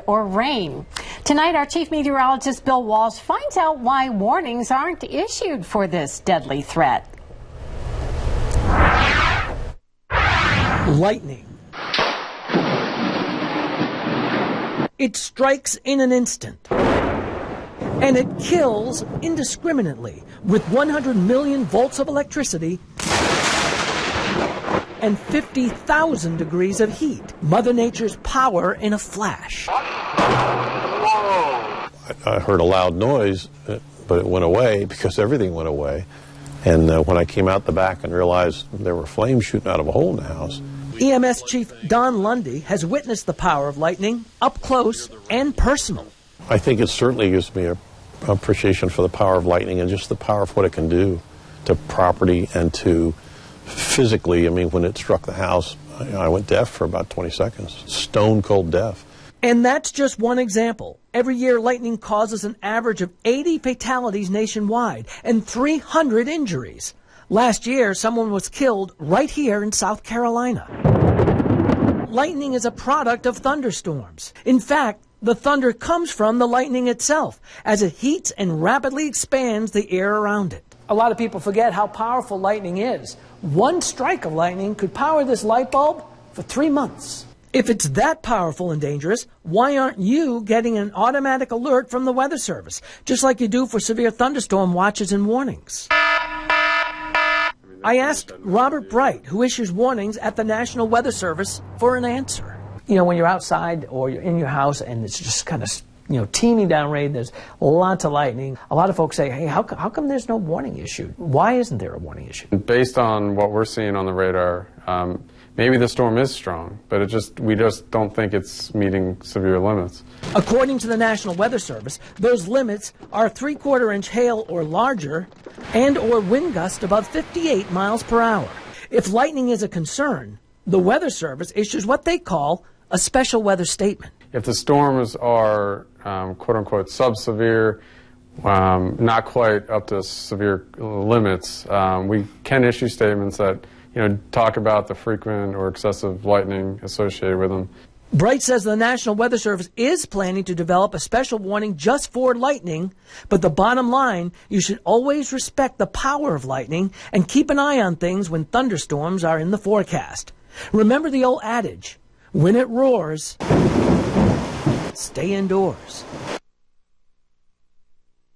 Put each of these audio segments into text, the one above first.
or rain. Tonight, our chief meteorologist Bill Walsh finds out why warnings aren't issued for this deadly threat. Lightning. It strikes in an instant, and it kills indiscriminately with 100 million volts of electricity and 50,000 degrees of heat. Mother Nature's power in a flash. I heard a loud noise, but it went away because everything went away. And when I came out the back and realized there were flames shooting out of a hole in the house. EMS Chief Don Lundy has witnessed the power of lightning up close and personal. I think it certainly gives me an appreciation for the power of lightning and just the power of what it can do to property and to physically. I mean, when it struck the house, I went deaf for about 20 seconds, stone cold deaf. And that's just one example. Every year, lightning causes an average of 80 fatalities nationwide and 300 injuries. Last year, someone was killed right here in South Carolina. Lightning is a product of thunderstorms. In fact, the thunder comes from the lightning itself as it heats and rapidly expands the air around it. A lot of people forget how powerful lightning is. One strike of lightning could power this light bulb for 3 months. If it's that powerful and dangerous, why aren't you getting an automatic alert from the Weather Service, just like you do for severe thunderstorm watches and warnings? I asked Robert Bright, who issues warnings at the National Weather Service, for an answer. You know, when you're outside or you're in your house and it's just kind of, teeming down rain, there's lots of lightning. A lot of folks say, hey, how come there's no warning issued? Why isn't there a warning issued? Based on what we're seeing on the radar, maybe the storm is strong, but we just don't think it's meeting severe limits. According to the National Weather Service, those limits are 3/4-inch hail or larger and or wind gusts above 58 miles per hour. If lightning is a concern, the Weather Service issues what they call a special weather statement. If the storms are quote-unquote sub-severe, not quite up to severe limits, we can issue statements that talk about the frequent or excessive lightning associated with them. Bright says the National Weather Service is planning to develop a special warning just for lightning, but the bottom line, you should always respect the power of lightning and keep an eye on things when thunderstorms are in the forecast. Remember the old adage, when it roars, stay indoors.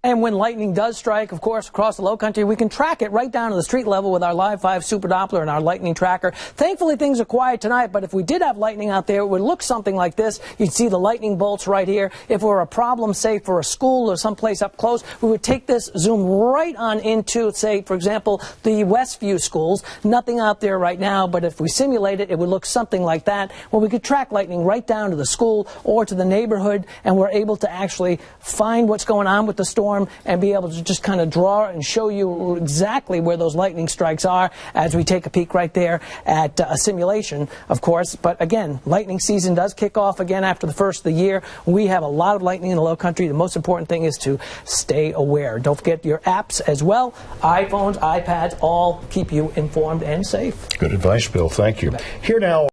And when lightning does strike, of course, across the low country, we can track it right down to the street level with our Live 5 Super Doppler and our lightning tracker. Thankfully, things are quiet tonight, but if we did have lightning out there, it would look something like this. You'd see the lightning bolts right here. If it were a problem, say, for a school or someplace up close, we would take this, zoom right on into, say, for example, the Westview schools. Nothing out there right now, but if we simulate it, it would look something like that, where we could track lightning right down to the school or to the neighborhood, and we're able to actually find what's going on with the storm and be able to just kind of draw and show you exactly where those lightning strikes are as we take a peek right there at a simulation, of course. But again, lightning season does kick off again after the first of the year. We have a lot of lightning in the low country. The most important thing is to stay aware. Don't forget your apps as well. iPhones, iPads, all keep you informed and safe. Good advice, Bill. Thank you. Here now.